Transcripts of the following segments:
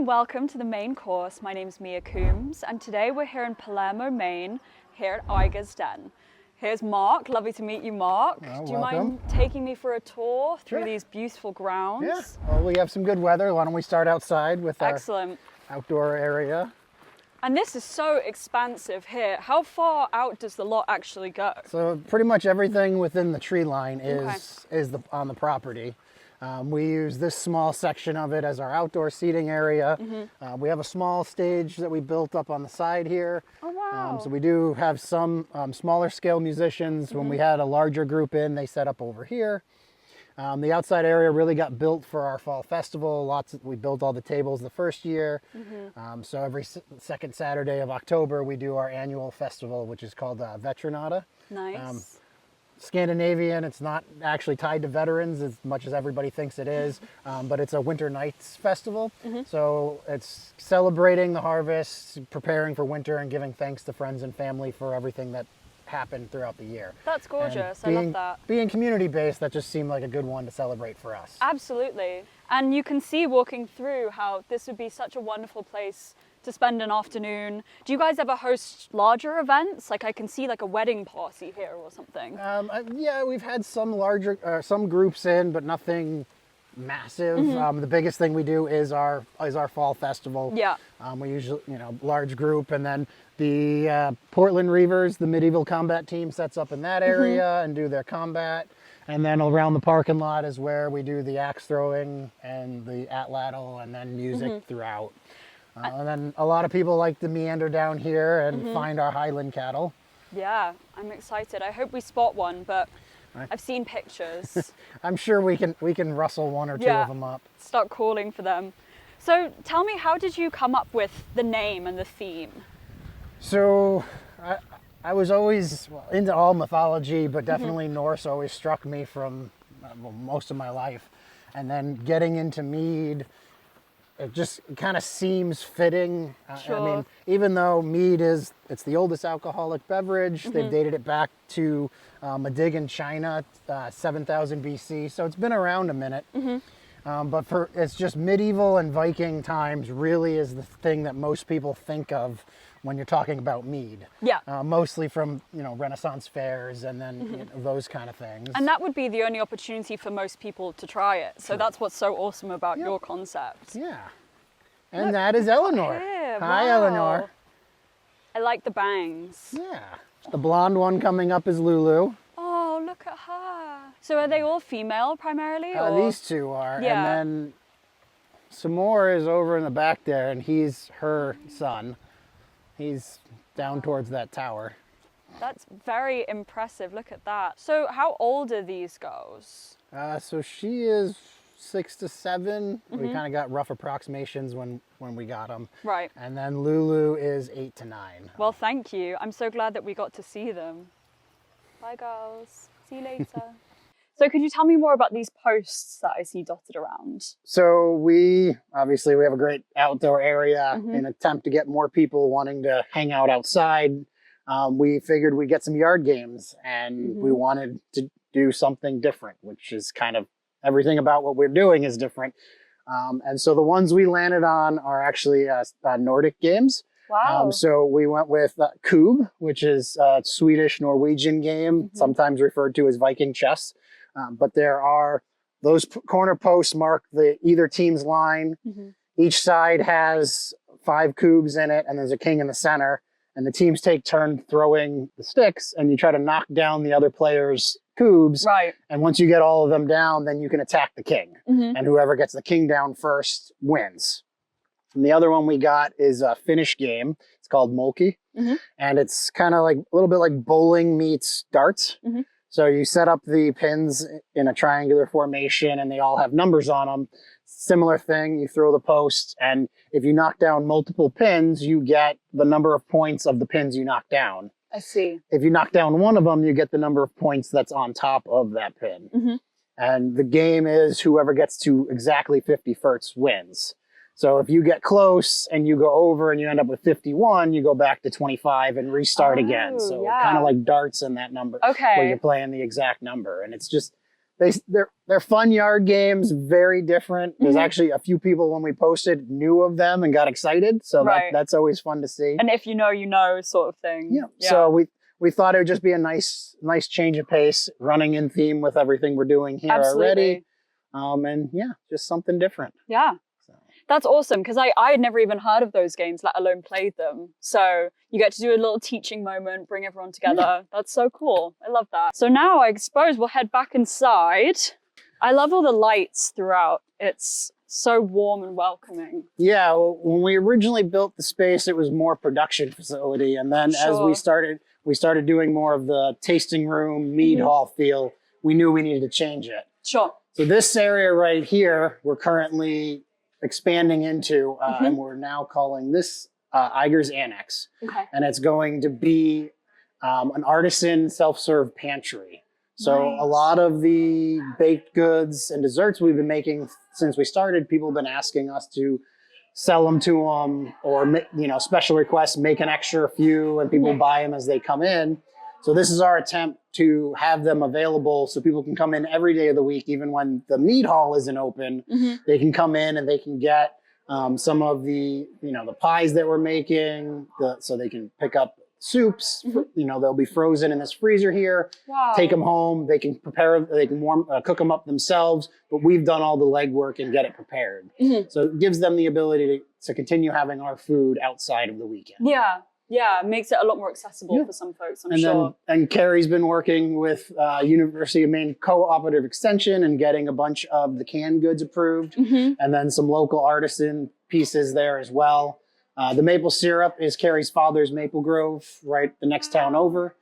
and welcome to the main course. My name's Mia Coombs, and today we're here in Palermo, Maine, here at Aegir's Den. Here's Mark. Lovely to meet you, Mark. Do you mind taking me for a tour through these beautiful grounds? Yeah. Well, we have some good weather. Why don't we start outside with our outdoor area? And this is so expansive here. How far out does the lot actually go? So pretty much everything within the tree line is on the property. We use this small section of it as our outdoor seating area. We have a small stage that we built up on the side here. Oh, wow. So we do have some smaller scale musicians. When we had a larger group in, they set up over here. The outside area really got built for our fall festival. We built all the tables the first year. So every second Saturday of October, we do our annual festival, which is called Veteranata. Nice. Scandinavian, it's not actually tied to veterans as much as everybody thinks it is, but it's a winter nights festival. So it's celebrating the harvest, preparing for winter, and giving thanks to friends and family for everything that happened throughout the year. That's gorgeous. I love that. Being community-based, that just seemed like a good one to celebrate for us. Absolutely. And you can see walking through how this would be such a wonderful place to spend an afternoon. Do you guys ever host larger events? Like I can see like a wedding party here or something. Yeah, we've had some some groups in, but nothing massive. The biggest thing we do is our fall festival. Yeah. We usually, large group, and then the Portland Reavers, the medieval combat team, sets up in that area and do their combat. And then around the parking lot is where we do the axe throwing and the atlatl, and then music throughout. And then a lot of people like to meander down here and find our Highland cattle. Yeah, I'm excited. I hope we spot one, but I've seen pictures. I'm sure we can rustle one or two of them up. Start calling for them. So tell me, how did you come up with the name and the theme? So I was always into all mythology, but definitely Norse always struck me from most of my life. And then getting into mead, it just kind of seems fitting. I mean, even though mead it's the oldest alcoholic beverage, they've dated it back to a dig in China, 7000 BC. So it's been around a minute. But it's just medieval and Viking times really is the thing that most people think of when you're talking about mead. Yeah. Mostly from, Renaissance fairs and then those kind of things. And that would be the only opportunity for most people to try it. So that's what's so awesome about your concept. Yeah. And that is Eleanor. Hi, Eleanor. I like the bangs. Yeah. The blonde one coming up is Lulu. Oh, look at her. So are they all female primarily? These two are. Yeah. And then some more is over in the back there, and he's her son. He's down towards that tower. That's very impressive. Look at that. So how old are these girls? So she is 6 to 7. We kind of got rough approximations when we got them. Right. And then Lulu is 8 to 9. Well, thank you. I'm so glad that we got to see them. Bye, girls. See you later. So could you tell me more about these posts that I see dotted around? So we have a great outdoor area. In an attempt to get more people wanting to hang out outside. We figured we'd get some yard games, and we wanted to do something different, which is kind of everything about what we're doing is different. And so the ones we landed on are actually Nordic games. Wow. So we went with Kub, which is a Swedish-Norwegian game, sometimes referred to as Viking chess. But there are those corner posts mark either team's line. Each side has 5 cubes in it, and there's a king in the center. And the teams take turn throwing the sticks, and you try to knock down the other player's cubes. Right. And once you get all of them down, then you can attack the king. And whoever gets the king down first wins. And the other one we got is a Finnish game. It's called Molki. And it's kind of like a little bit like bowling meets darts. So you set up the pins in a triangular formation, and they all have numbers on them. Similar thing, you throw the posts, and if you knock down multiple pins, you get the number of points of the pins you knock down. I see. If you knock down one of them, you get the number of points that's on top of that pin. And the game is whoever gets to exactly 50 firsts wins. So if you get close and you go over and you end up with 51, you go back to 25 and restart again. So kind of like darts in that number, where you're playing the exact number. And it's just they're fun yard games, very different. There's actually a few people when we posted knew of them and got excited, so that's always fun to see. And if you know sort of thing. Yeah. So we thought it would just be a nice change of pace, running in theme with everything we're doing here already. And yeah, just something different. Yeah. That's awesome, because I had never even heard of those games, let alone played them. So you get to do a little teaching moment, bring everyone together. Yeah. That's so cool. I love that. So now I suppose we'll head back inside. I love all the lights throughout. It's so warm and welcoming. Yeah, well, when we originally built the space, it was more production facility. And then as we started doing more of the tasting room, mead hall feel, we knew we needed to change it. Sure. So this area right here, we're currently expanding into, and we're now calling this Aegir's Annex. Okay. And it's going to be an artisan self-serve pantry. So a lot of the baked goods and desserts we've been making since we started, people have been asking us to sell them to them, or special requests, make an extra few, and people buy them as they come in. So this is our attempt to have them available so people can come in every day of the week, even when the mead hall isn't open. They can come in and they can get some of the, the pies that we're making, so they can pick up soups. They'll be frozen in this freezer here. Wow. Take them home. They can prepare. They can cook them up themselves. But we've done all the legwork and get it prepared. So it gives them the ability to continue having our food outside of the weekend. Yeah. Yeah, it makes it a lot more accessible for some folks, I'm sure. And Carrie's been working with University of Maine Cooperative Extension and getting a bunch of the canned goods approved, and then some local artisan pieces there as well. The maple syrup is Carrie's father's maple grove right the next town over.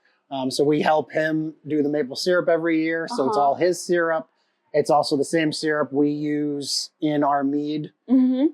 So we help him do the maple syrup every year. So it's all his syrup. It's also the same syrup we use in our mead. So,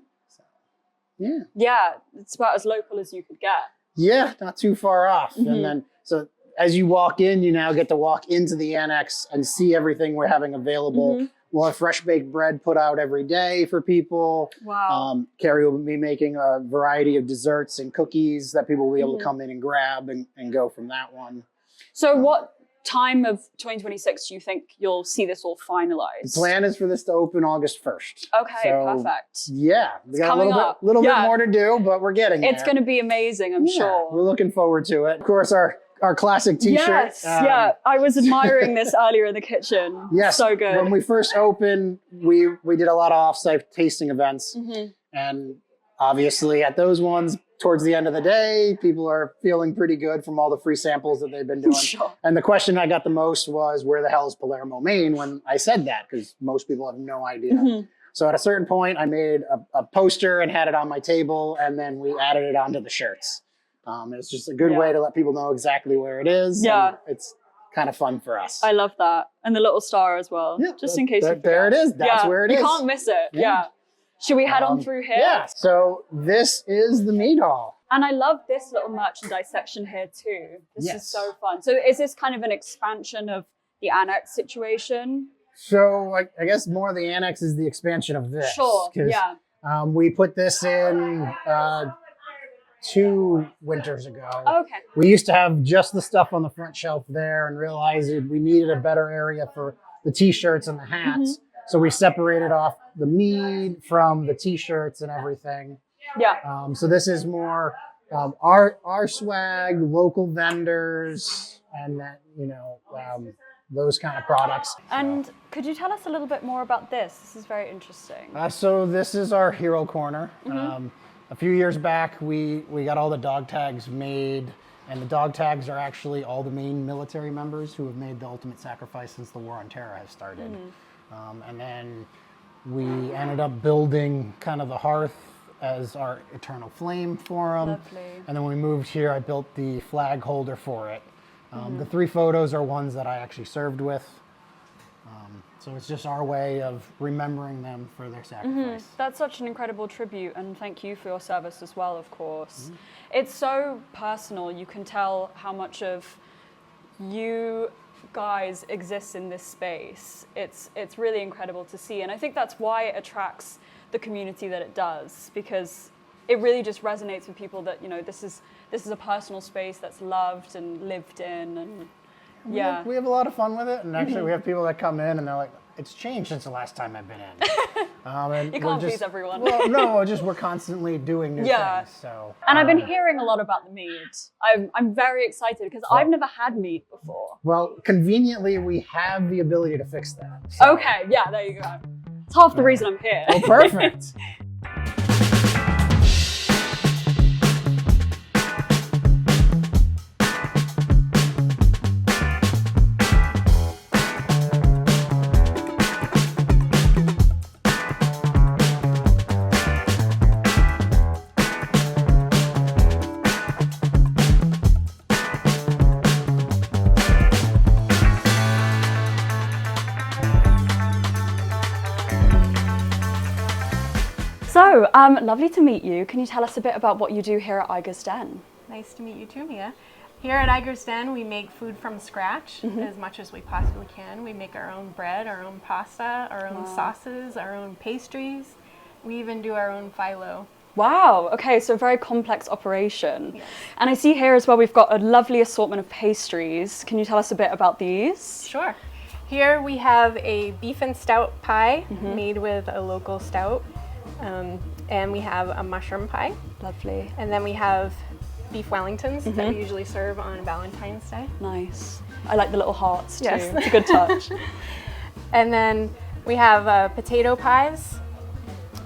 yeah. Yeah, it's about as local as you could get. Yeah, not too far off. And then, so as you walk in, you now get to walk into the annex and see everything we're having available. We'll have fresh baked bread put out every day for people. Wow. Carrie will be making a variety of desserts and cookies that people will be able to come in and grab and go from that one. So what time of 2026 do you think you'll see this all finalized? The plan is for this to open August 1st. Okay, perfect. Yeah, we got a little bit more to do, but we're getting there. It's going to be amazing, I'm sure. We're looking forward to it. Of course, our classic t-shirt. Yes, I was admiring this earlier in the kitchen. Yes, so good. When we first opened, we did a lot of off-site tasting events, and obviously at those ones, towards the end of the day, people are feeling pretty good from all the free samples that they've been doing. Sure. And the question I got the most was, where the hell is Palermo, Maine, when I said that, because most people have no idea. So at a certain point, I made a poster and had it on my table, and then we added it onto the shirts. It's just a good way to let people know exactly where it is. Yeah. It's kind of fun for us. I love that. And the little star as well, just in case you forget. There it is. That's where it is. You can't miss it. Yeah. Should we head on through here? Yeah, so this is the mead hall. And I love this little merchandise section here too. This is so fun. So is this kind of an expansion of the annex situation? So I guess more the annex is the expansion of this. Sure, yeah. We put this in 2 winters ago. Okay. We used to have just the stuff on the front shelf there and realized we needed a better area for the t-shirts and the hats. So we separated off the mead from the t-shirts and everything. Yeah. So this is more our swag, local vendors, and that, those kind of products. And could you tell us a little bit more about this? This is very interesting. So this is our hero corner. A few years back, we got all the dog tags made, and the dog tags are actually all the Maine military members who have made the ultimate sacrifice since the War on Terror has started. And then we ended up building kind of the hearth as our eternal flame for them. Lovely. And then when we moved here, I built the flag holder for it. The 3 photos are ones that I actually served with. So it's just our way of remembering them for their sacrifice. That's such an incredible tribute, and thank you for your service as well, of course. It's so personal. You can tell how much of you guys exists in this space. It's really incredible to see, and I think that's why it attracts the community that it does, because it really just resonates with people that this is a personal space that's loved and lived in, and Yeah. We have a lot of fun with it, and actually we have people that come in and they're like, it's changed since the last time I've been in. And You can't please everyone. Well, no, we're constantly doing new things. So. And I've been hearing a lot about the mead. I'm very excited because I've never had mead before. Well, conveniently, we have the ability to fix that. So. Okay, yeah, there you go. It's half the reason I'm here. Oh, perfect. So, lovely to meet you. Can you tell us a bit about what you do here at Aegir's Den? Nice to meet you too, Mia. Here at Aegir's Den, we make food from scratch as much as we possibly can. We make our own bread, our own pasta, our own sauces, our own pastries. We even do our own phyllo. Wow, okay, so a very complex operation. Yes. And I see here as well we've got a lovely assortment of pastries. Can you tell us a bit about these? Sure. Here we have a beef and stout pie made with a local stout. And we have a mushroom pie. Lovely. And then we have beef Wellingtons that we usually serve on Valentine's Day. Nice. I like the little hearts too. Yes. It's a good touch. And then we have potato pies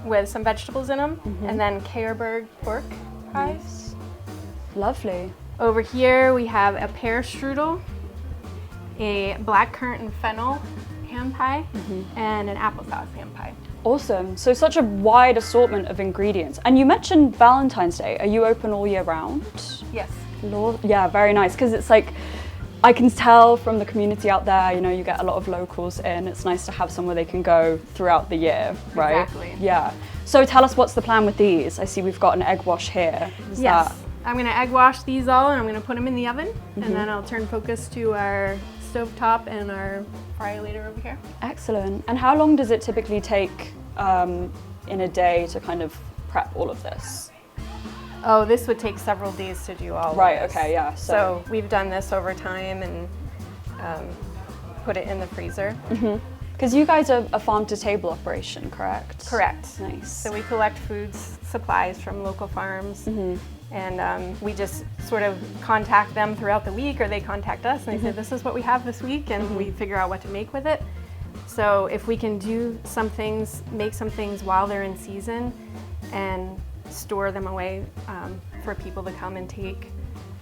with some vegetables in them. And then Keuerberg pork pies. Nice. Lovely. Over here we have a pear strudel, a blackcurrant and fennel ham pie, and an applesauce ham pie. Awesome. So such a wide assortment of ingredients. And you mentioned Valentine's Day. Are you open all year round? Yes. Yeah, very nice. Because it's like, I can tell from the community out there, you know, you get a lot of locals in. It's nice to have somewhere they can go throughout the year, right? Exactly. Yeah. So tell us, what's the plan with these? I see we've got an egg wash here. Is Yes. that- I'm going to egg wash these all and I'm going to put them in the oven. And then I'll turn focus to our stovetop and our fryer later over here. Excellent. And how long does it typically take in a day to kind of prep all of this? Oh, this would take several days to do all Right, of this. okay, yeah. So we've done this over time and put it in the freezer. Because you guys are a farm-to-table operation, correct? Correct. Nice. So we collect food supplies from local farms. And we just sort of contact them throughout the week, or they contact us and they say, this is what we have this week, and we figure out what to make with it. So if we can do some things, make some things while they're in season and store them away for people to come and take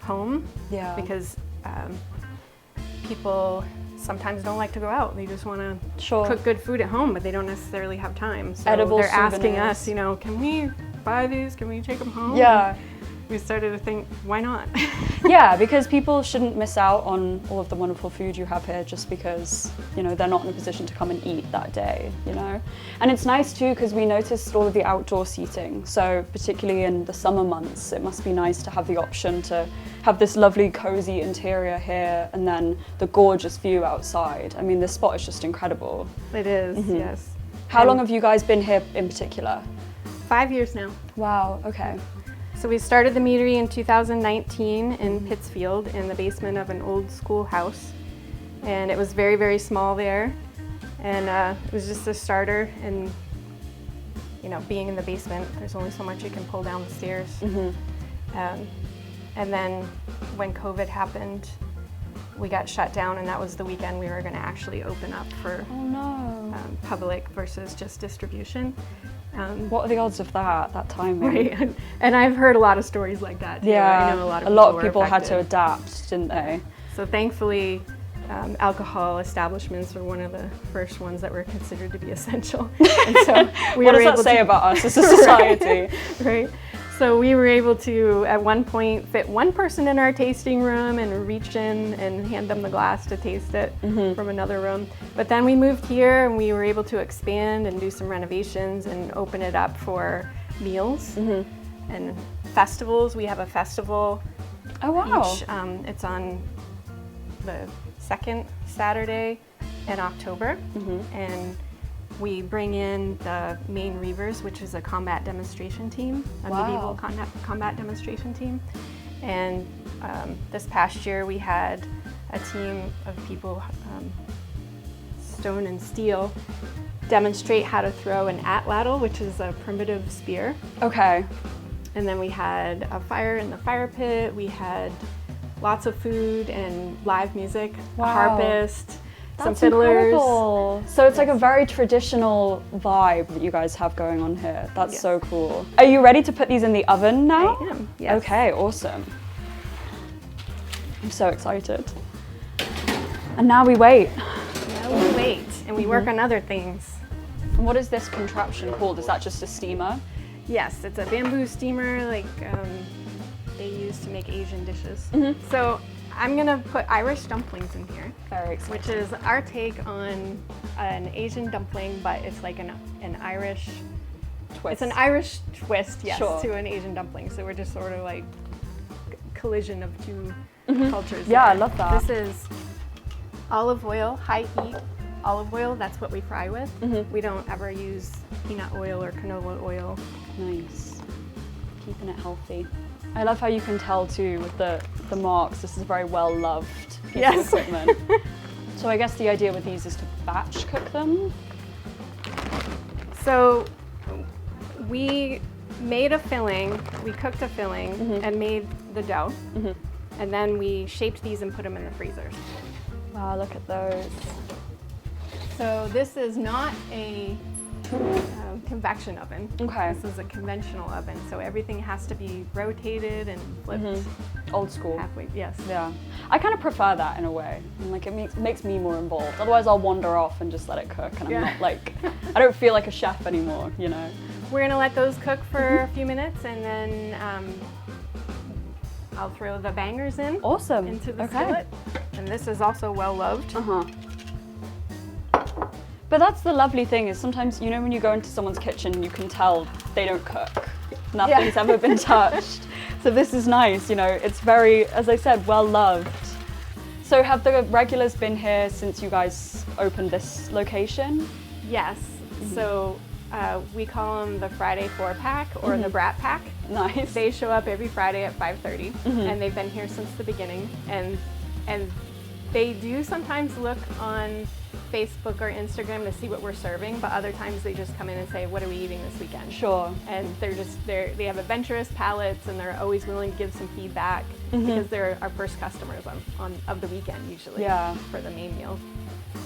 home. Yeah. Because people sometimes don't like to go out. They just want to Sure. cook good food at home, but they don't necessarily have time. So Edible they're asking souvenirs. us, you know, can we buy these? Can we take them home? Yeah. We started to think, why not? Yeah, because people shouldn't miss out on all of the wonderful food you have here just because, you know, they're not in a position to come and eat that day, you know? And it's nice too because we noticed all of the outdoor seating. So particularly in the summer months, it must be nice to have the option to have this lovely cozy interior here and then the gorgeous view outside. I mean, this spot is just incredible. It is, yes. How long have you guys been here in particular? 5 years now. Wow, okay. So we started the Meadery in 2019 in Pittsfield in the basement of an old school house. And it was very, very small there. And it was just a starter. And, you know, being in the basement, there's only so much you can pull down the stairs. And then when COVID happened, we got shut down, and that was the weekend we were going to actually open up for public versus just distribution. What are the odds of that timing? Right, and I've heard a lot of stories like that too. Yeah, I know a lot of people were had to affected. adapt, didn't they? So thankfully, alcohol establishments were one of the first ones that were considered to be essential. And so we What were does that able say to, about us as a society? right? So we were able to, at one point, fit one person in our tasting room and reach in and hand them the glass to taste it from another room. But then we moved here and we were able to expand and do some renovations and open it up for meals and festivals. We have a festival. Oh wow! It's on the second Saturday in October, and we bring in the Maine Reavers, which is a combat demonstration team, a medieval combat demonstration team. And this past year we had a team of people, stone and steel, demonstrate how to throw an atlatl, which is a primitive spear. Okay. And then we had a fire in the fire pit. We had lots of food and live music, a harpist, some fiddlers. Incredible. So it's like a very traditional vibe that you guys have going on here. That's so cool. Are you ready to put these in the oven now? I am, yes. Okay, awesome. I'm so excited. And now we wait. Now we wait, and we work on other things. And what is this contraption called? Is that just a steamer? Yes, it's a bamboo steamer like they use to make Asian dishes. So I'm gonna put Irish dumplings in here. Very exciting. Which is our take on an Asian dumpling, but it's like an Irish twist. It's an Irish twist, yes, to an Asian dumpling. So we're just sort of like collision of two cultures. Yeah, there. I love that. This is olive oil, high heat olive oil. That's what we fry with. We don't ever use peanut oil or canola oil. Nice. Keeping it healthy. I love how you can tell too with the marks. This is a very well loved piece of equipment. So I guess the idea with these is to batch cook them. So we made a filling, we cooked a filling and made the dough. And then we shaped these and put them in the freezers. Wow, look at those. So this is not a convection oven. Okay. This is a conventional oven, so everything has to be rotated and flipped. Old school. Halfway, yes. Yeah. I kind of prefer that in a way. And like it makes me more involved. Otherwise I'll wander off and just let it cook and I'm not like, I don't feel like a chef anymore, you know. We're gonna let those cook for a few minutes and then I'll throw the bangers in. Awesome. Into the skillet. And this is also well loved. But that's the lovely thing is sometimes, you know, when you go into someone's kitchen, you can tell they don't cook. Nothing's ever been touched. So this is nice, you know, it's very, as I said, well loved. So have the regulars been here since you guys opened this location? Yes. So we call them the Friday 4-pack or the Brat Pack. Nice. They show up every Friday at 5:30 and they've been here since the beginning. And they do sometimes look on Facebook or Instagram to see what we're serving, but other times they just come in and say, what are we eating this weekend? Sure. And they have adventurous palates and they're always willing to give some feedback because they're our first customers of the weekend usually for the main meal.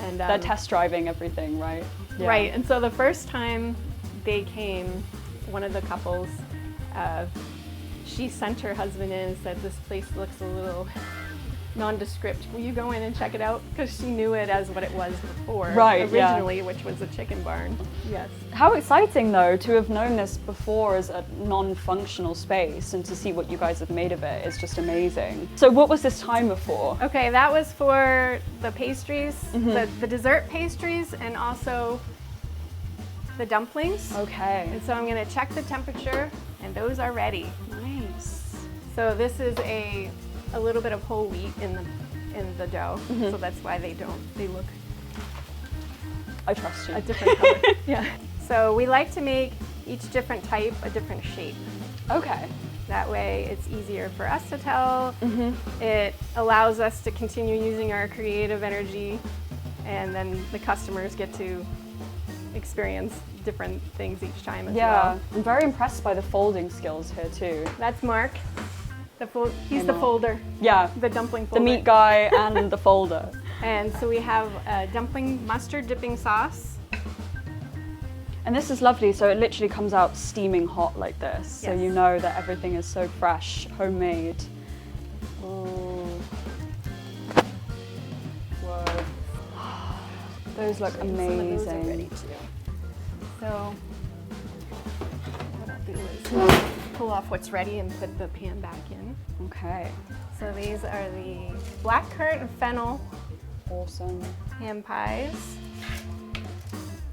And they're test driving everything, right? Yeah. Right, and so the first time they came, one of the couples, she sent her husband in and said, this place looks a little nondescript. Will you go in and check it out? Because she knew it as what it was before, originally, which was a chicken barn. Yes. How exciting though to have known this before as a non-functional space and to see what you guys have made of it is just amazing. So what was this timer for? Okay, that was for the pastries, the dessert pastries, and also the dumplings. Okay. And so I'm going to check the temperature, and those are ready. Nice. So this is a little bit of whole wheat in the dough, so that's why they look. I trust you. A different color. Yeah. So we like to make each different type a different shape. Okay. That way it's easier for us to tell. It allows us to continue using our creative energy, and then the customers get to experience different things each time as well. I'm very impressed by the folding skills here too. That's Mark. He's the folder. Yeah. The dumpling folder. The meat guy and the folder. And so we have a dumpling mustard dipping sauce. And this is lovely, so it literally comes out steaming hot like this. So you know that everything is so fresh, homemade. Ooh. Whoa. Those look amazing. Some of those are ready too. So what I'll do is pull off what's ready and put the pan back in. Okay. So these are the blackcurrant and fennel Awesome. ham pies.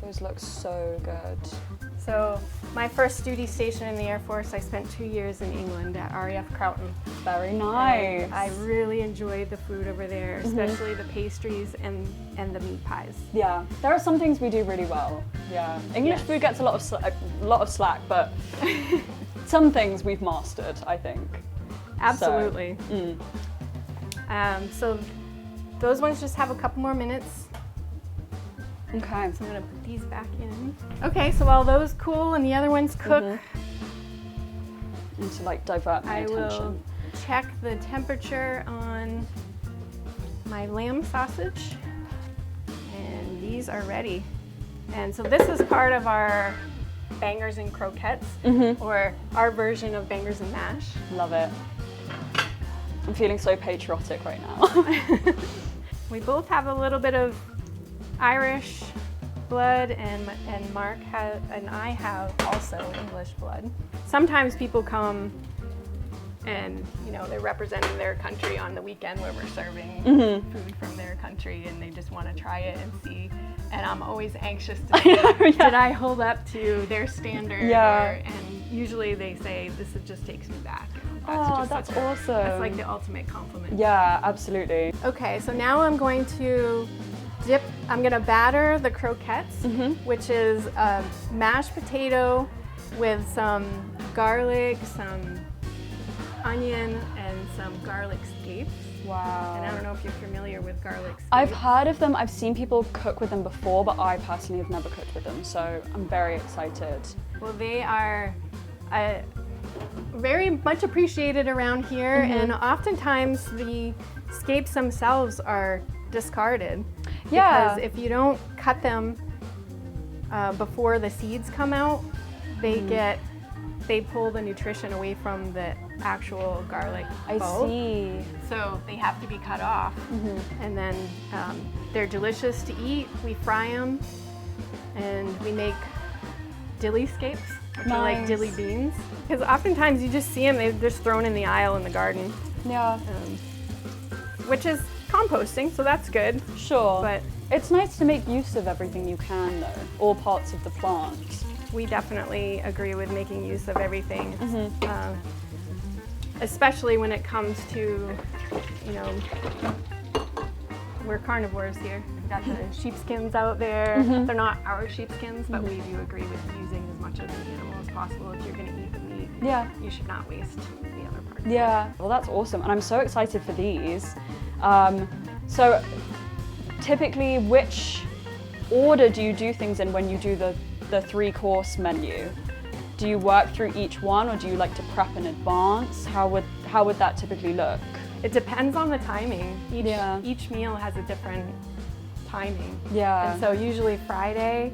Those look so good. So my first duty station in the Air Force, I spent 2 years in England at RAF Crowton. Very nice. And I really enjoyed the food over there, especially the pastries and the meat pies. Yeah, there are some things we do really well. Yeah, English food gets a lot of slack, but some things we've mastered, I think. Absolutely. So, So those ones just have a couple more minutes. Okay. So I'm gonna put these back in. Okay, so while those cool and the other ones cook, And to like divert my I attention. will check the temperature on my lamb sausage. And these are ready. And so this is part of our bangers and croquettes, or our version of bangers and mash. Love it. I'm feeling so patriotic right now. We both have a little bit of Irish blood, and Mark and I have also English blood. Sometimes people come and they're representing their country on the weekend where we're serving food from their country, and they just want to try it and see. And I'm always anxious to see did I hold up to their standard? Yeah. And usually they say this just takes me back. That's awesome. That's like the ultimate compliment. Yeah, absolutely. Okay, so now I'm going to I'm going to batter the croquettes, which is a mashed potato with some garlic, some onion, and some garlic scapes. Wow. And I don't know if you're familiar with garlic scapes. I've heard of them. I've seen people cook with them before, but I personally have never cooked with them, so I'm very excited. Well, they are very much appreciated around here, and oftentimes the scapes themselves are discarded. Yeah. Because if you don't cut them before the seeds come out, they pull the nutrition away from the actual garlic I bulb. see. So they have to be cut off, and then they're delicious to eat. We fry them, and we make dilly scapes, which are like dilly beans. Because oftentimes you just see them, they're just thrown in the aisle in the garden, Yeah. which is composting, so that's good. Sure. But it's nice to make use of everything you can, though, all parts of the plant. we definitely agree with making use of everything, especially when it comes to, we're carnivores here. We've got the sheepskins out there. They're not our sheepskins, but we do agree with using as much of the animal as possible. If you're going to eat the meat, Yeah. you should not waste the other parts. Yeah. Well, that's awesome, and I'm so excited for these. So, typically, which order do you do things in when you do the 3-course menu? Do you work through each one, or do you like to prep in advance? How would that typically look? It depends on the timing. Yeah. Each meal has a different timing. Yeah. And so usually Friday,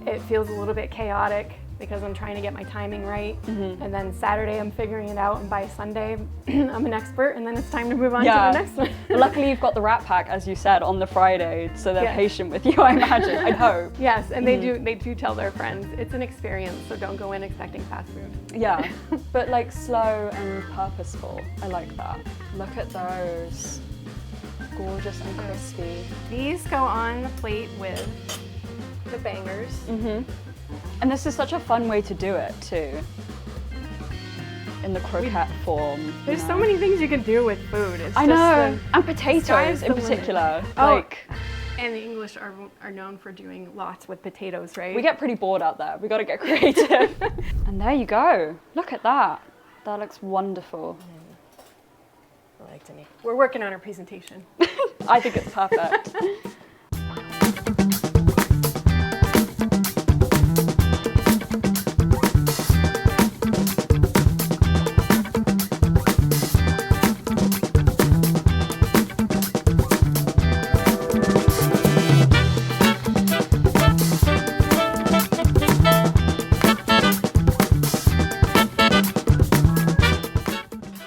it feels a little bit chaotic because I'm trying to get my timing right. And then Saturday, I'm figuring it out. And by Sunday, I'm an expert. And then it's time to move on to the next one. Luckily, you've got the Rat Pack, as you said, on the Friday, so they're patient with you, I imagine. I'd hope. Yes, and they do tell their friends. It's an experience, so don't go in expecting fast food. Yeah, but like slow and purposeful. I like that. Look at those. Gorgeous and crispy. These go on the plate with the bangers. And this is such a fun way to do it too. In the croquette form. There's so many things you can do with food. It's I just know, and sky's potatoes the in limit. particular. Oh, Like, and the English are known for doing lots with potatoes, right? we get pretty bored out there. We got to get creative. And there you go. Look at that. That looks wonderful. I like to make. We're working on our presentation. I think it's perfect.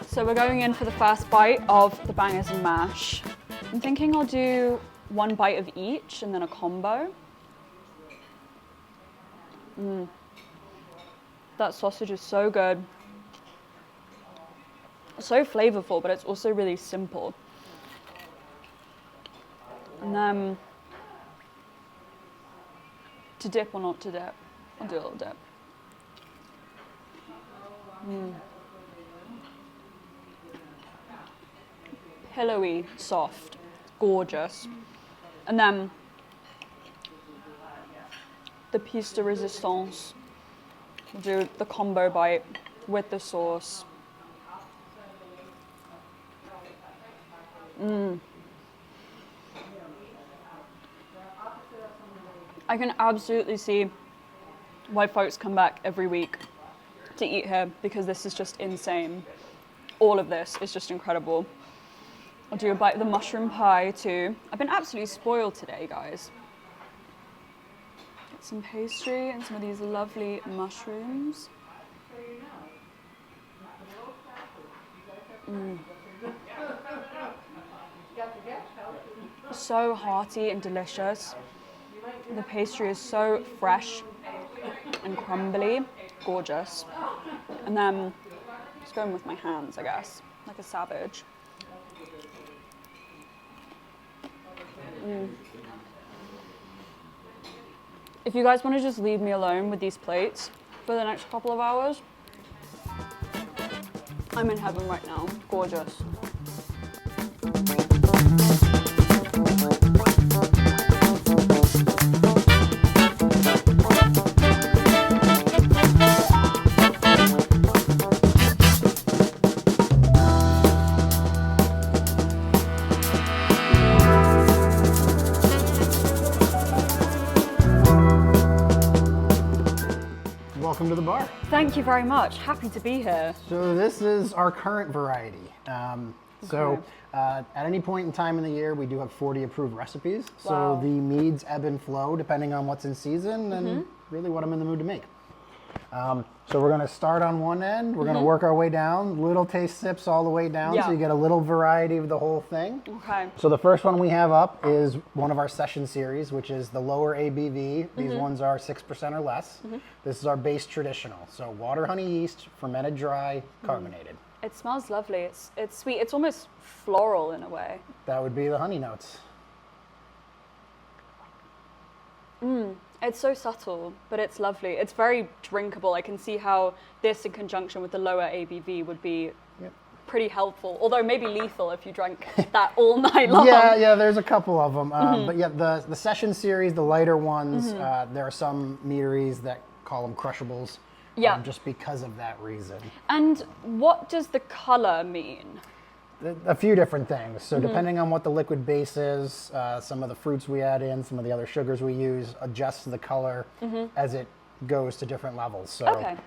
So we're going in for the first bite of the bangers and mash. I'm thinking I'll do one bite of each and then a combo. That sausage is so good. So flavorful, but it's also really simple. And then, to dip or not to dip? I'll do a little dip. Pillowy, soft, gorgeous. And then the piece de resistance. We'll do the combo bite with the sauce. I can absolutely see why folks come back every week to eat here, because this is just insane. All of this is just incredible. I'll do a bite of the mushroom pie too. I've been absolutely spoiled today, guys. Get some pastry and some of these lovely mushrooms. So hearty and delicious. The pastry is so fresh and crumbly, gorgeous. And then just going with my hands, I guess, like a savage. If you guys want to just leave me alone with these plates for the next couple of hours, I'm in heaven right now. Gorgeous. Welcome to the bar. Thank you very much. Happy to be here. So this is our current variety. At any point in time in the year, we do have 40 approved recipes. Wow. So the meads ebb and flow depending on what's in season and really what I'm in the mood to make. So we're going to start on one end. We're going to work our way down, little taste sips all the way down, Yeah. so you get a little variety of the whole thing. Okay. So the first one we have up is one of our session series, which is the lower ABV. These ones are 6% or less. This is our base traditional. So water, honey, yeast, fermented dry, carbonated. It smells lovely. It's sweet. It's almost floral in a way. That would be the honey notes. It's so subtle, but it's lovely. It's very drinkable. I can see how this in conjunction with the lower ABV would be pretty helpful, although maybe lethal if you drank that all night long. Yeah, there's a couple of them. But yeah, the session series, the lighter ones, there are some meaderies that call them crushables. Yeah. Just because of that reason. And what does the color mean? A few different things. So depending on what the liquid base is, some of the fruits we add in, some of the other sugars we use, adjusts the color as it goes to different levels. So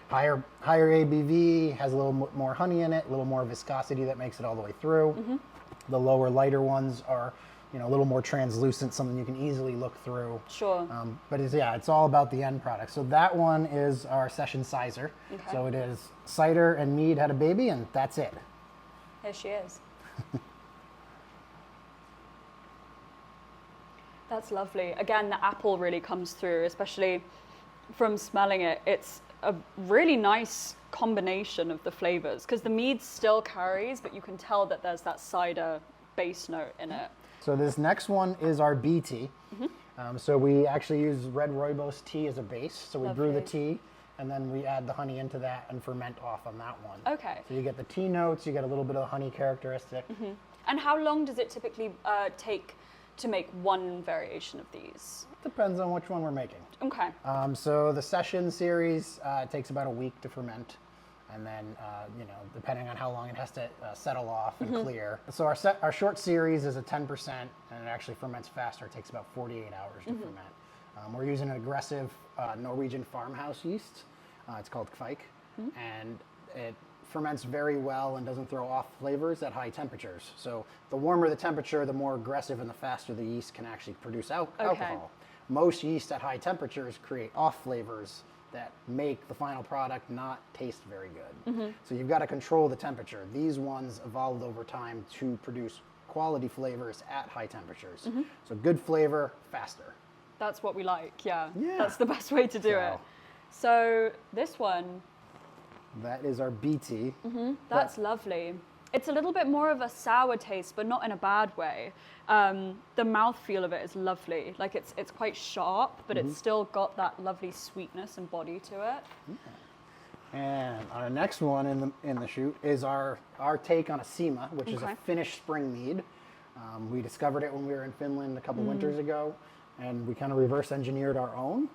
higher ABV has a little more honey in it, a little more viscosity that makes it all the way through. The lower, lighter ones are, a little more translucent, something you can easily look through. Sure. But it's all about the end product. So that one is our session sizer. Okay. So it is cider and mead had a baby, and that's it. Here she is. That's lovely. Again, the apple really comes through, especially from smelling it. It's a really nice combination of the flavors because the mead still carries, but you can tell that there's that cider base note in it. So this next one is our BT. So we actually use red rooibos tea as a base. So we brew the tea, and then we add the honey into that and ferment off on that one. Okay. So you get the tea notes, you get a little bit of the honey characteristic. And how long does it typically take to make one variation of these? Depends on which one we're making. Okay. So the session series takes about a week to ferment. And then, depending on how long it has to settle off and clear. So our short series is a 10%, and it actually ferments faster. It takes about 48 hours to ferment. We're using an aggressive Norwegian farmhouse yeast. It's called Kveik, and it ferments very well and doesn't throw off flavors at high temperatures. So the warmer the temperature, the more aggressive and the faster the yeast can actually produce alcohol. Most yeast at high temperatures create off flavors that make the final product not taste very good. So you've got to control the temperature. These ones evolved over time to produce quality flavors at high temperatures. So good flavor, faster. That's what we like, yeah. That's the best way to do it. So this one. That is our BT. That's lovely. It's a little bit more of a sour taste, but not in a bad way. The mouthfeel of it is lovely. Like it's quite sharp, but it's still got that lovely sweetness and body to it. And our next one in the shoot is our take on a Sima, which is a Finnish spring mead. We discovered it when we were in Finland a couple winters ago, and we kind of reverse engineered our own.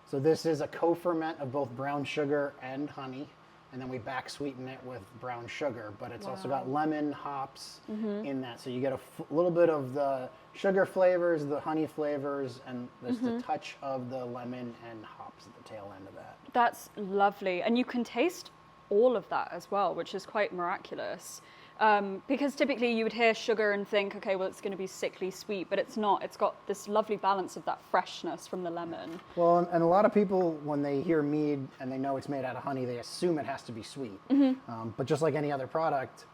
So this is a co-ferment of both brown sugar and honey. and then we back sweeten it with brown sugar. But it's also got lemon, hops in that. So you get a little bit of the sugar flavors, the honey flavors, and there's the touch of the lemon and hops at the tail end of that. That's lovely. And you can taste all of that as well, which is quite miraculous. Because typically you would hear sugar and think, okay, well, it's going to be sickly sweet, but it's not. It's got this lovely balance of that freshness from the lemon. Well, and a lot of people, when they hear mead and they know it's made out of honey, they assume it has to be sweet. But just like any other product,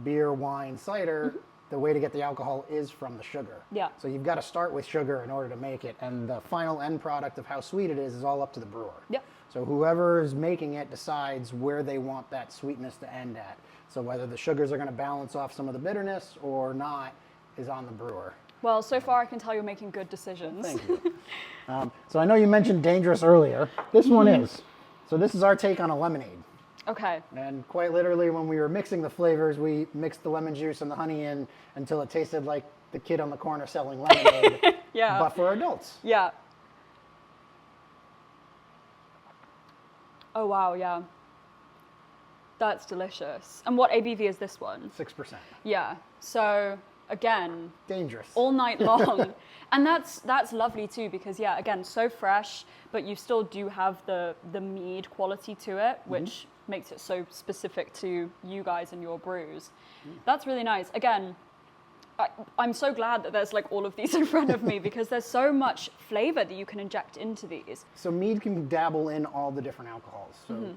beer, wine, cider, the way to get the alcohol is from the sugar. Yeah. So you've got to start with sugar in order to make it, and the final end product of how sweet it is all up to the brewer. Yep. So whoever is making it decides where they want that sweetness to end at. So whether the sugars are going to balance off some of the bitterness or not is on the brewer. Well, so far I can tell you're making good decisions. Thank you. So I know you mentioned dangerous earlier. This one is. So this is our take on a lemonade. Okay. And quite literally, when we were mixing the flavors, we mixed the lemon juice and the honey in until it tasted like the kid on the corner selling lemonade, Yeah. but for adults. Yeah. Oh, wow, yeah. That's delicious. And what ABV is this one? 6%. Yeah. So, again, Dangerous. all night long. And that's lovely too, because yeah, again, so fresh, but you still do have the mead quality to it, which makes it so specific to you guys and your brews. That's really nice. Again, I'm so glad that there's like all of these in front of me, because there's so much flavor that you can inject into these. So mead can dabble in all the different alcohols. So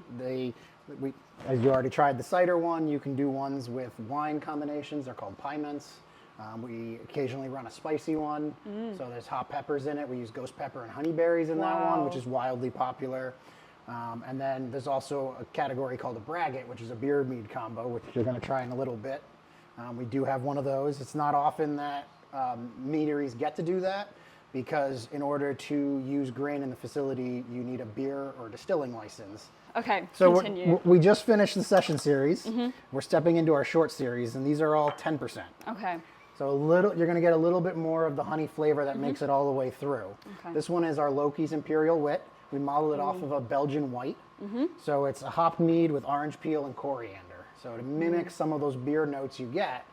as you already tried the cider one, you can do ones with wine combinations. They're called piments. We occasionally run a spicy one. So there's hot peppers in it. We use ghost pepper and honeyberries in that one, which is wildly popular. And then there's also a category called a braggot, which is a beer mead combo, which you're going to try in a little bit. We do have one of those. It's not often that meaderies get to do that, because in order to use grain in the facility, you need a beer or distilling license. Okay, so continue. we just finished the session series. We're stepping into our short series, and these are all 10%. Okay. So you're going to get a little bit more of the honey flavor that makes it all the way through. Okay. This one is our Loki's Imperial Wit. We modeled it off of a Belgian white. So it's a hopped mead with orange peel and coriander. So to mimic some of those beer notes you get,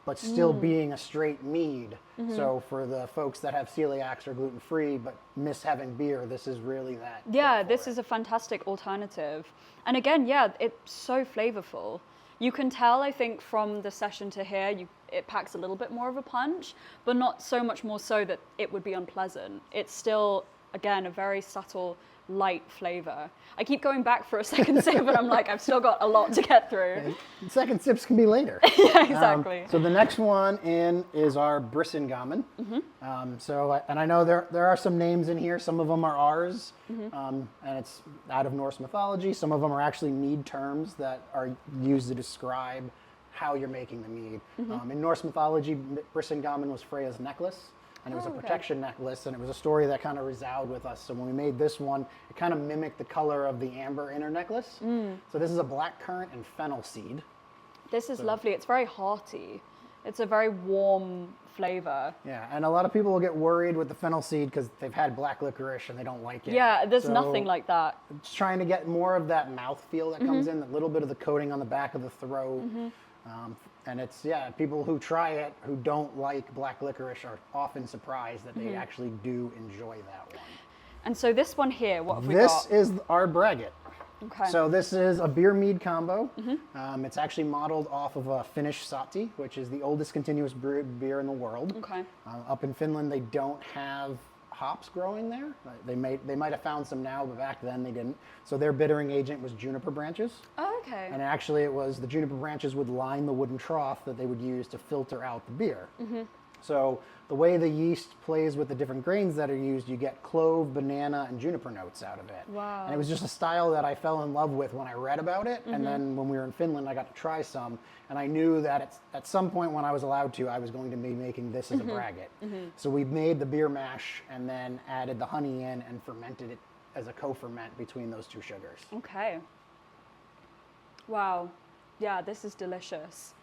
but still being a straight mead. So for the folks that have celiacs or gluten-free but miss having beer, this is really that. Yeah, this is a fantastic alternative. And again, yeah, it's so flavorful. You can tell, I think, from the session to here, it packs a little bit more of a punch, but not so much more so that it would be unpleasant. It's still, again, a very subtle, light flavor. I keep going back for a second sip, and I'm like, I've still got a lot to get through. Second sips can be later. Yeah, exactly. So the next one in is our Brissengamen. And I know there are some names in here. Some of them are ours, and it's out of Norse mythology. Some of them are actually mead terms that are used to describe how you're making the mead. In Norse mythology, Brissengamen was Freya's necklace. And it was a protection necklace, and it was a story that kind of resounded with us. So when we made this one, it kind of mimicked the color of the amber inner necklace. So this is a blackcurrant and fennel seed. This is lovely. It's very hearty. It's a very warm flavor. Yeah, and a lot of people will get worried with the fennel seed because they've had black licorice and they don't like it. Yeah, there's nothing like that. It's trying to get more of that mouthfeel that comes in, a little bit of the coating on the back of the throat. And it's, people who try it who don't like black licorice are often surprised that they actually do enjoy that one. And so this one here, what have we got? This is our braggot. Okay. So this is a beer mead combo. It's actually modeled off of a Finnish sahti, which is the oldest continuous brewed beer in the world. Okay. Up in Finland, they don't have hops growing there. They might have found some now, but back then they didn't. So their bittering agent was juniper branches. Oh, okay. And actually it was the juniper branches would line the wooden trough that they would use to filter out the beer. So the way the yeast plays with the different grains that are used, you get clove, banana, and juniper notes out of it. Wow. And it was just a style that I fell in love with when I read about it. And then when we were in Finland, I got to try some. And I knew that at some point when I was allowed to, I was going to be making this as a braggot. So we made the beer mash and then added the honey in and fermented it as a co-ferment between those two sugars. Okay. Wow. Yeah, this is delicious.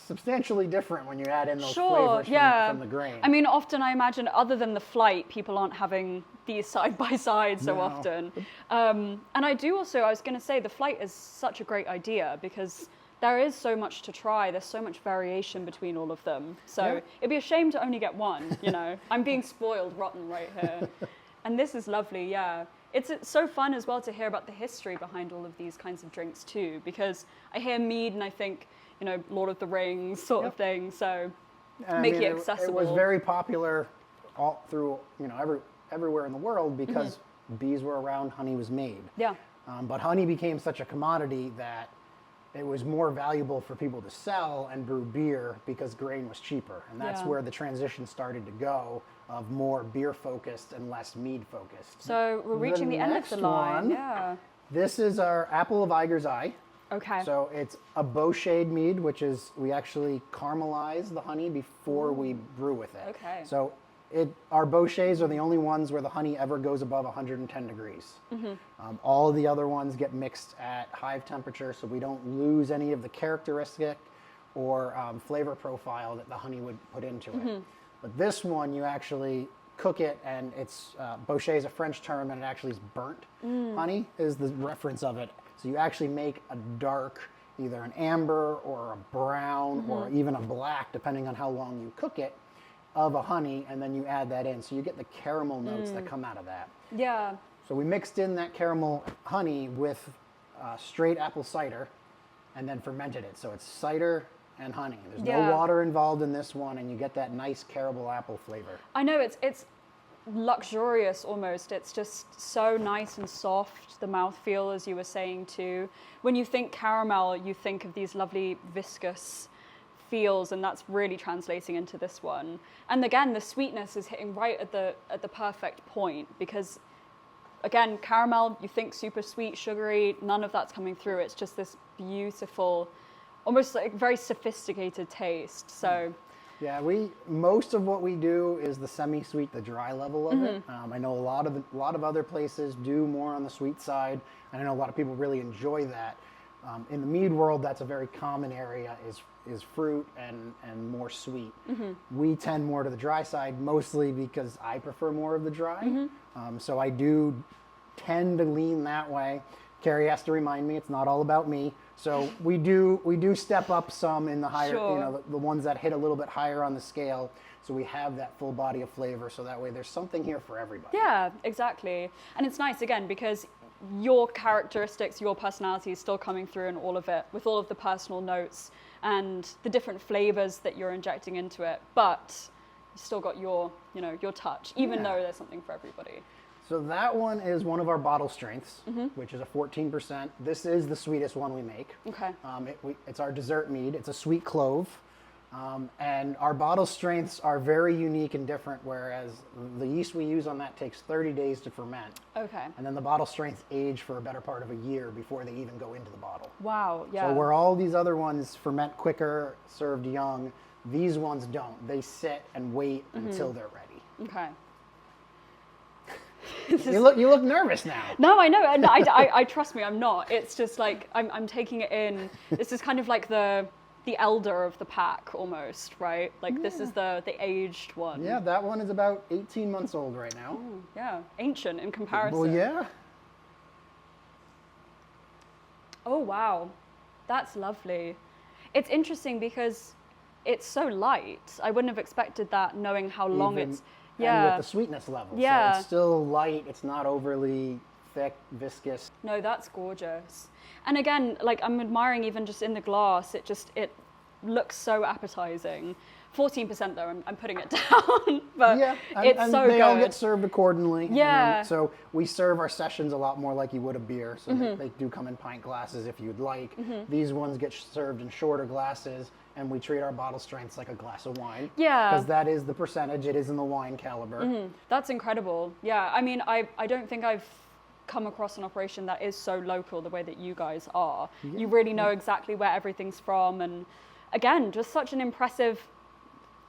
Substantially different when you add in those Sure, flavors yeah. from the grain. I mean, often I imagine, other than the flight, people aren't having these side by side so often. And I was going to say, the flight is such a great idea because there is so much to try. There's so much variation between all of them. So it'd be a shame to only get one, you know. I'm being spoiled rotten right here. And this is lovely, yeah. It's so fun as well to hear about the history behind all of these kinds of drinks too, because I hear mead and I think, you know, Lord of the Rings sort of thing. So make it accessible. It was very popular all through, you know, everywhere in the world because bees were around, honey was made. Yeah. But honey became such a commodity that it was more valuable for people to sell and brew beer because grain was cheaper. And that's where the transition started to go of more beer focused and less mead focused. So we're reaching the end of the line. Yeah. This is our Apple of Aegir's Eye. Okay. So it's a bochet mead, which is, we actually caramelize the honey before we brew with it. Okay. So our bochets are the only ones where the honey ever goes above 110 degrees. All of the other ones get mixed at hive temperature, so we don't lose any of the characteristic or flavor profile that the honey would put into it. But this one, you actually cook it, and it's bochet is a French term, and it actually is burnt honey is the reference of it. So you actually make a dark, either an amber or a brown or even a black, depending on how long you cook it, of a honey, and then you add that in. So you get the caramel notes that come out of that. Yeah. So we mixed in that caramel honey with straight apple cider and then fermented it. So it's cider and honey. There's no water involved in this one, and you get that nice caramel apple flavor. I know, it's luxurious almost. It's just so nice and soft, the mouthfeel, as you were saying too. When you think caramel, you think of these lovely viscous feels, and that's really translating into this one. And again, the sweetness is hitting right at the perfect point, because again, caramel, you think super sweet, sugary, none of that's coming through. It's just this beautiful, almost like very sophisticated taste. So yeah, most of what we do is the semi-sweet, the dry level of it. I know a lot of other places do more on the sweet side, and I know a lot of people really enjoy that. In the mead world, that's a very common area, is fruit and more sweet. We tend more to the dry side, mostly because I prefer more of the dry. So I do tend to lean that way. Carrie has to remind me it's not all about me. So we do step up some in the higher, you know, the ones that hit a little bit higher on the scale. So we have that full body of flavor. So that way there's something here for everybody. Yeah, exactly. And it's nice again because your characteristics, your personality is still coming through in all of it, with all of the personal notes and the different flavors that you're injecting into it. But you still got your, you know, your touch, even though there's something for everybody. So that one is one of our bottle strengths, which is a 14%. This is the sweetest one we make. Okay. It's our dessert mead. It's a sweet clove. And our bottle strengths are very unique and different, whereas the yeast we use on that takes 30 days to ferment. Okay. And then the bottle strengths age for a better part of a year before they even go into the bottle. Wow, yeah. So where all these other ones ferment quicker, served young, these ones don't. They sit and wait until they're ready. Okay. You look nervous now. No, I know, and I trust me, I'm not. It's just like I'm taking it in. This is kind of like the elder of the pack almost, right? Like this is the aged one. Yeah, that one is about 18 months old right now. Ooh, yeah, ancient in comparison. Well, yeah. Oh wow, that's lovely. It's interesting because it's so light. I wouldn't have expected that, knowing how long it's. And with the sweetness level. Yeah. So it's still light. It's not overly thick, viscous. No, that's gorgeous. And again, like I'm admiring even just in the glass, it looks so appetizing. 14% though, I'm putting it down, but it's so good. They all get served accordingly. Yeah. So we serve our sessions a lot more like you would a beer. So they do come in pint glasses if you'd like. These ones get served in shorter glasses, and we treat our bottle strengths like a glass of wine. Yeah. Because that is the percentage. It is in the wine caliber. That's incredible. Yeah, I mean, I don't think I've come across an operation that is so local the way that you guys are. Yeah. You really know exactly where everything's from, and again, just such an impressive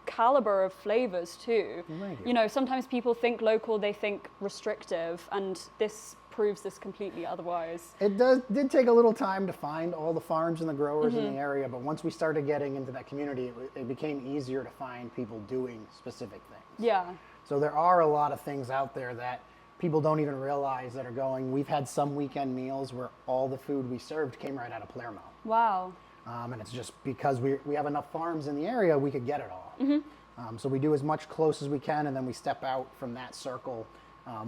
caliber of flavors too. You know, sometimes people think local, they think restrictive, and this proves this completely otherwise. It did take a little time to find all the farms and the growers in the area, but once we started getting into that community, it became easier to find people doing specific things. Yeah. So there are a lot of things out there that people don't even realize that are going. We've had some weekend meals where all the food we served came right out of Palermo. Wow. And it's just because we have enough farms in the area, we could get it all. So we do as much close as we can, and then we step out from that circle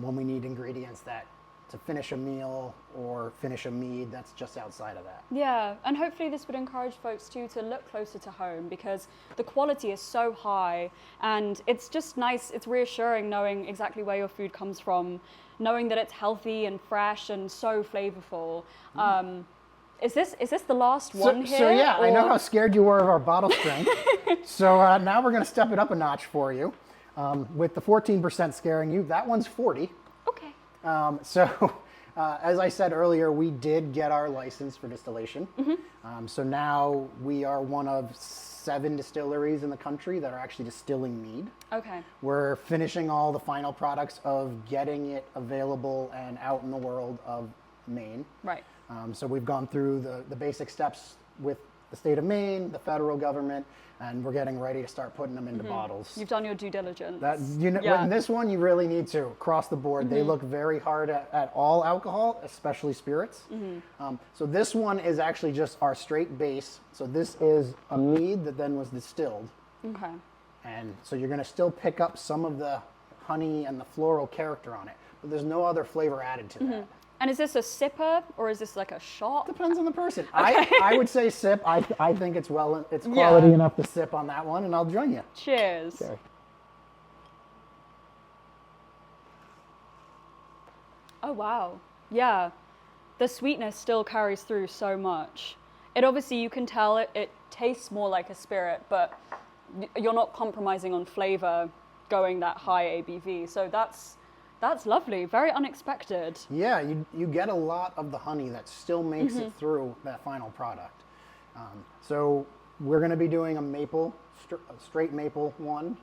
when we need ingredients that to finish a meal or finish a mead that's just outside of that. Yeah, and hopefully this would encourage folks too to look closer to home, because the quality is so high, and it's just nice, it's reassuring knowing exactly where your food comes from, knowing that it's healthy and fresh and so flavorful. Is this the last one here? So yeah, I know how scared you were of our bottle strength. So now we're going to step it up a notch for you. With the 14% scaring you, that one's 40. Okay. As I said earlier, we did get our license for distillation. So now we are one of 7 distilleries in the country that are actually distilling mead. Okay. We're finishing all the final products of getting it available and out in the world of Maine. Right. So we've gone through the basic steps with the state of Maine, the federal government, and we're getting ready to start putting them into bottles. You've done your due diligence. In this one, you really need to, across the board. They look very hard at all alcohol, especially spirits. So this one is actually just our straight base. So this is a mead that then was distilled. Okay. And so you're going to still pick up some of the honey and the floral character on it, but there's no other flavor added to that. And is this a sipper or is this like a shot? Depends on the person. Okay. I would say sip. I think it's quality enough to sip on that one, and I'll join you. Cheers. Okay. Oh wow. Yeah. The sweetness still carries through so much. It obviously, you can tell it tastes more like a spirit, but you're not compromising on flavor going that high ABV. So that's lovely, very unexpected. Yeah, you get a lot of the honey that still makes it through that final product. So we're going to be doing a straight maple one.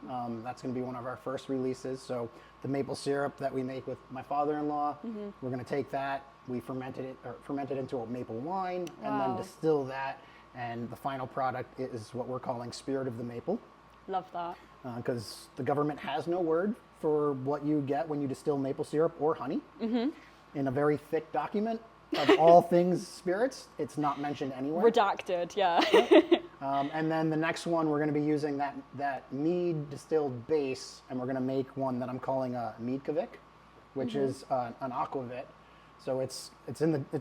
That's going to be one of our first releases. So the maple syrup that we make with my father-in-law, we're going to take that, we ferment it into a maple wine, and then distill that. And the final product is what we're calling Spirit of the Maple. Love that. Because the government has no word for what you get when you distill maple syrup or honey. In a very thick document of all things spirits, it's not mentioned anywhere. Redacted, yeah. And then the next one, we're going to be using that mead distilled base, and we're going to make one that I'm calling a Meadkovic, which is an aquavit. So it's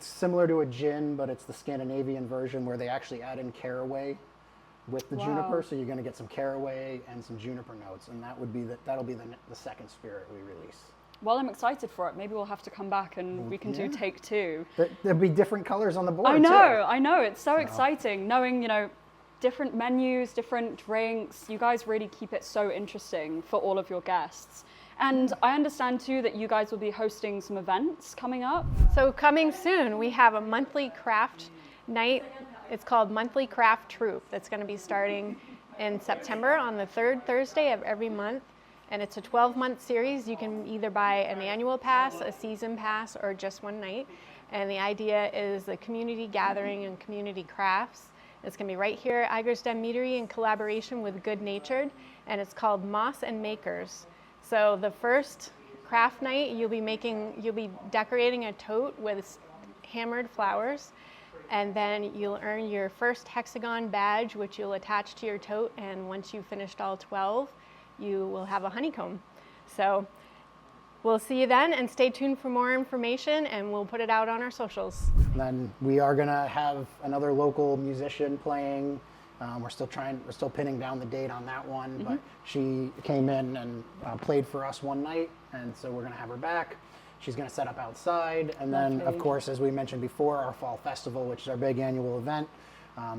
similar to a gin, but it's the Scandinavian version where they actually add in caraway with the juniper. So you're going to get some caraway and some juniper notes, and that'll be the second spirit we release. Well, I'm excited for it. Maybe we'll have to come back and we can do take 2. There'll be different colors on the board. I know. It's so exciting knowing, different menus, different drinks. You guys really keep it so interesting for all of your guests. And I understand too that you guys will be hosting some events coming up. So coming soon, we have a monthly craft night. It's called Monthly Craft Troupe. That's going to be starting in September on the 3rd Thursday of every month. And it's a 12-month series. You can either buy an annual pass, a season pass, or just one night. And the idea is a community gathering and community crafts. It's going to be right here at Aegir's Den Meadery in collaboration with Good Natured. And it's called Moss and Makers. So the first craft night, you'll be decorating a tote with hammered flowers. And then you'll earn your first hexagon badge, which you'll attach to your tote. And once you've finished all 12, you will have a honeycomb. So we'll see you then, and stay tuned for more information, and we'll put it out on our socials. And then we are going to have another local musician playing. We're still pinning down the date on that one, but she came in and played for us one night, and so we're going to have her back. She's going to set up outside, and then, of course, as we mentioned before, our fall festival, which is our big annual event.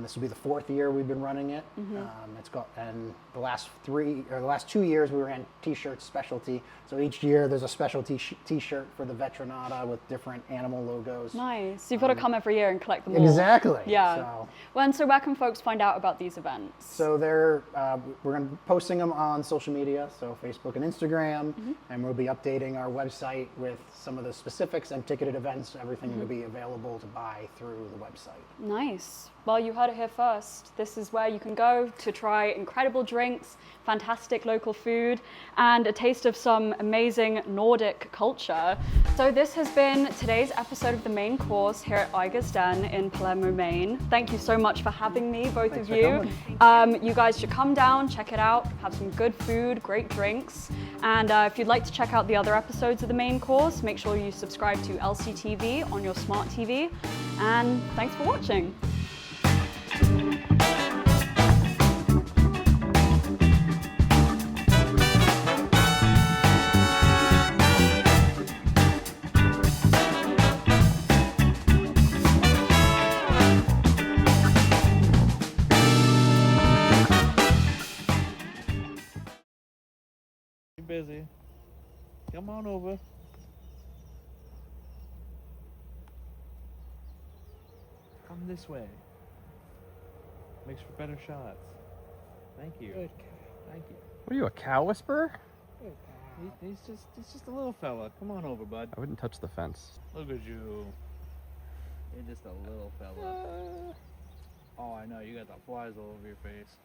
This will be the 4th year we've been running it. And the last 2 years we ran T-shirt specialty. So each year there's a specialty T-shirt for the Veteranata with different animal logos. Nice. You've got to come every year and collect them all. Exactly. Yeah. So, well, and so where can folks find out about these events? So we're going to be posting them on social media, so Facebook and Instagram, and we'll be updating our website with some of the specifics and ticketed events. Everything will be available to buy through the website. Nice. Well, you heard it here first. This is where you can go to try incredible drinks, fantastic local food, and a taste of some amazing Nordic culture. So this has been today's episode of the main course here at Aegir's Den in Palermo, Maine. Thank you so much for having me, both Thanks of for you. coming. You guys should come down, check it out, have some good food, great drinks. And if you'd like to check out the other episodes of the main course, make sure you subscribe to LCTV on your smart TV. And thanks for watching. Busy. Come on over. Come this way. Makes for better shots. Thank you. Good. Thank you. What are you, a cow whisperer? He's just a little fella. Come on over, bud. I wouldn't touch the fence. Look at you. You're just a little fella. Oh, I know. You got the flies all over your face.